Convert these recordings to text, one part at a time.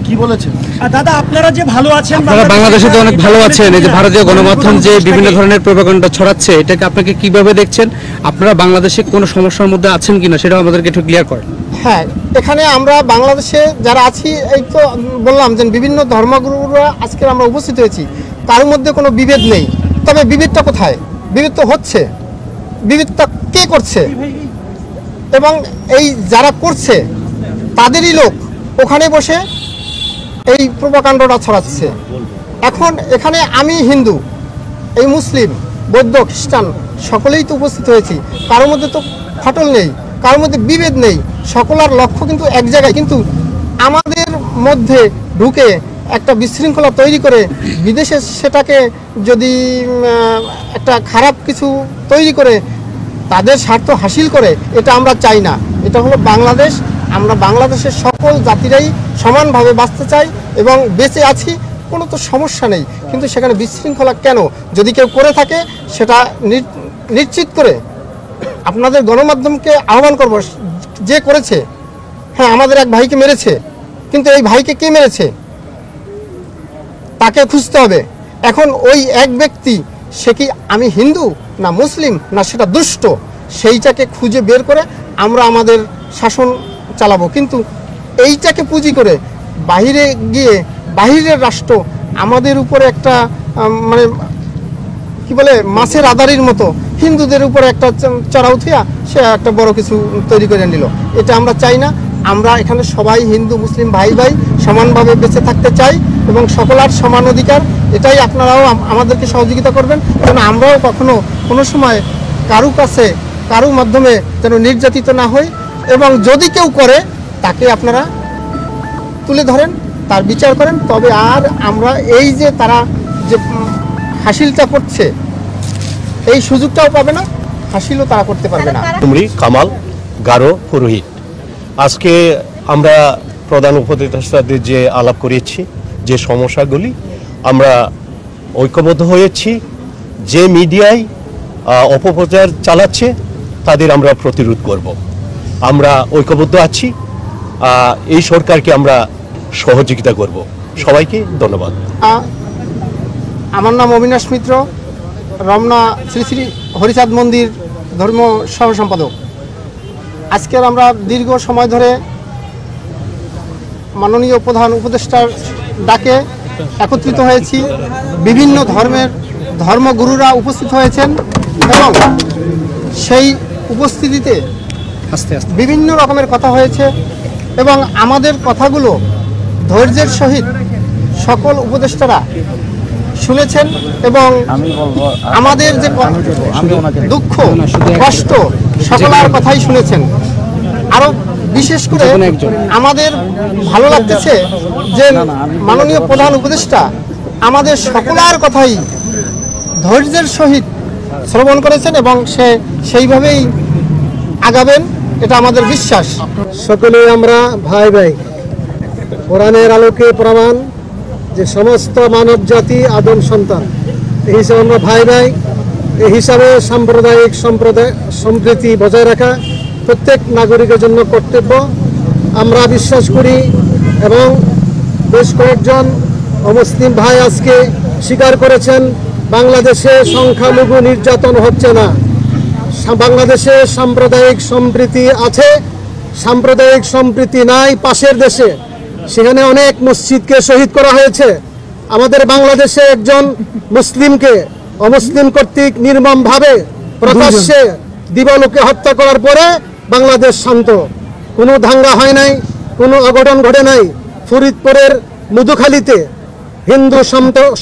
কি বলেছেন দাদা? আপনারা যে ভালো আছেন, আপনারা বাংলাদেশে তো অনেক ভালো আছেন, এই যে ভারতীয় গণমাধ্যম যে বিভিন্ন ধরনের প্রোপাগান্ডা ছড়াচ্ছে, এটাকে আপনাকে কিভাবে দেখছেন? আপনারা বাংলাদেশে কোনো সমস্যার মধ্যে আছেন কিনা সেটাও আমাদেরকে একটু ক্লিয়ার করেন। হ্যাঁ, এখানে আমরা বাংলাদেশে যারা আছি, এই তো বললাম যে বিভিন্ন ধর্মগুরুরা আজকে আমরা উপস্থিত হয়েছি, তার মধ্যে কোনো বিভেদ নেই। তবে বিভেদটা কোথায়? বিভেদ তো হচ্ছে, বিভেদটা কে করছে? এবং এই যারা করছে তাদেরই লোক ওখানে বসে এই প্রোপাগান্ডাটা ছড়াচ্ছে। এখন এখানে আমি হিন্দু, এই মুসলিম, বৌদ্ধ, খ্রিস্টান সকলেই তো উপস্থিত হয়েছি। কারোর মধ্যে তো ফাটল নেই, কারোর মধ্যে বিভেদ নেই, সকলের লক্ষ্য কিন্তু এক জায়গায়। কিন্তু আমাদের মধ্যে ঢুকে একটা বিশৃঙ্খলা তৈরি করে বিদেশে সেটাকে যদি একটা খারাপ কিছু তৈরি করে তাদের স্বার্থ হাসিল করে, এটা আমরা চাই না। এটা হলো বাংলাদেশ, আমরা বাংলাদেশের সকল জাতিরাই সমানভাবে বাঁচতে চাই এবং বেঁচে আছি, কোনো তো সমস্যা নেই। কিন্তু সেখানে বিশৃঙ্খলা কেন? যদি কেউ করে থাকে সেটা নিশ্চিত করে আপনাদের গণমাধ্যমকে আহ্বান করব, যে করেছে। হ্যাঁ, আমাদের এক ভাইকে মেরেছে, কিন্তু এই ভাইকে কে মেরেছে তাকে খুঁজতে হবে। এখন ওই এক ব্যক্তি, সে কি আমি হিন্দু না মুসলিম না সেটা দুষ্ট, সেইটাকে খুঁজে বের করে আমরা আমাদের শাসন চালাবো। কিন্তু এইটাকে পুঁজি করে বাহিরে গিয়ে বাহিরের রাষ্ট্র আমাদের উপরে একটা মানে কি বলে মাছের আদারির মতো হিন্দুদের উপরে একটা চড়াও থিয়া সে একটা বড় কিছু তৈরি করে নিল। এটা আমরা চাই না। আমরা এখানে সবাই হিন্দু মুসলিম ভাই ভাই সমানভাবে বেঁচে থাকতে চাই এবং সকলের সমান অধিকার। এটাই আপনারাও আমাদেরকে সহযোগিতা করবেন, যেন আমরাও কখনো কোনো সময় কারু কাছে কারু মাধ্যমে যেন নির্যাতিত না হই। এবং যদি কেউ করে তাকে আপনারা তুলে ধরেন, তার বিচার করেন। তবে আর আমরা এই যে তারা যে হাসিলটা করছে এই সুযোগটাও পাবে না, হাসিলও তারা করতে পারবে না। কামাল গারো পুরোহিত, আজকে আমরা প্রধান উপদেষ্টাদের যে আলাপ করেছি, যে সমস্যাগুলি আমরা ঐক্যবদ্ধ হয়েছি। যে মিডিয়ায় অপপ্রচার চালাচ্ছে তাদের আমরা প্রতিরোধ করব। আমরা ঐক্যবদ্ধ আছি, এই সরকারকে আমরা সহযোগিতা করব। সবাইকে ধন্যবাদ। আমার নাম অবিনাশ মিত্র, রমনা শ্রী শ্রী হরিচাঁদ মন্দির ধর্ম সহ সম্পাদক। আজকের আমরা দীর্ঘ সময় ধরে মাননীয় প্রধান উপদেষ্টার ডাকে একত্রিত হয়েছি। বিভিন্ন ধর্মের ধর্মগুরুরা উপস্থিত হয়েছেন এবং সেই উপস্থিতিতে বিভিন্ন রকমের কথা হয়েছে এবং আমাদের কথাগুলো ধৈর্যের সহিত সকল উপদেষ্টারা শুনেছেন এবং আমাদের যে দুঃখ কষ্ট সকলের কথাই শুনেছেন। আরো বিশেষ করে আমাদের ভালো লাগতেছে যে মাননীয় প্রধান উপদেষ্টা আমাদের সকলের কথাই ধৈর্যের সহিত শ্রবণ করেছেন এবং সে সেইভাবেই আগাবেন, এটা আমাদের বিশ্বাস। সকলে আমরা ভাই ভাই, কোরআনের আলোকে প্রমাণ যে সমস্ত মানব জাতি আদম সন্তান, এই হিসাবে আমরা ভাই ভাই। এই হিসাবে সাম্প্রদায়িক সম্প্রীতি বজায় রাখা প্রত্যেক নাগরিকের জন্য কর্তব্য আমরা বিশ্বাস করি। এবং বেশ কয়েকজন অমুসলিম ভাই আজকে স্বীকার করেছেন বাংলাদেশে সংখ্যালঘু নির্যাতন হচ্ছে না, বাংলাদেশে সাম্প্রদায়িক সম্প্রীতি আছে। সাম্প্রদায়িক সম্প্রীতি নাই পাশের দেশে, সেখানে অনেক মসজিদকে শহীদ করা হয়েছে। আমাদের বাংলাদেশে একজন মুসলিমকে অমুসলিম কর্তৃক নির্মমভাবে প্রকাশ্যে দিবালোকে হত্যা করার পরে বাংলাদেশ শান্ত, কোনো দাঙ্গা হয় নাই, কোনো অঘটন ঘটে নাই। ফরিদপুরের মধুখালীতে হিন্দু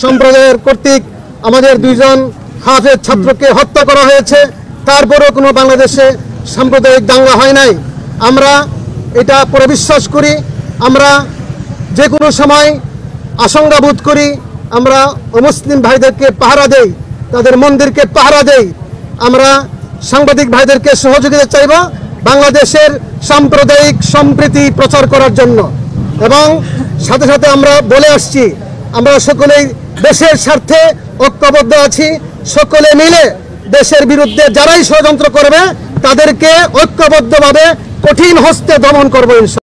সম্প্রদায়ের কর্তৃক আমাদের দুইজন হাফেজ ছাত্রকে হত্যা করা হয়েছে, তারপরেও কোনো বাংলাদেশে সাম্প্রদায়িক দাঙ্গা হয় নাই। আমরা এটা পরে বিশ্বাস করি। আমরা যে কোনো সময় আশঙ্কা বোধ করি, আমরা অমুসলিম ভাইদেরকে পাহারা দেই, তাদের মন্দিরকে পাহারা দেই। আমরা সাংবাদিক ভাইদেরকে সহযোগিতা চাইব বাংলাদেশের সাম্প্রদায়িক সম্প্রীতি প্রচার করার জন্য। এবং সাথে সাথে আমরা বলে আসছি, আমরা সকলেই দেশের স্বার্থে ঐক্যবদ্ধ আছি। সকলে মিলে দেশের বিরুদ্ধে যারাই ষড়যন্ত্র করবে তাদেরকে ঐক্যবদ্ধভাবে কঠিন হস্তে দমন করবো ইনশাআল্লাহ।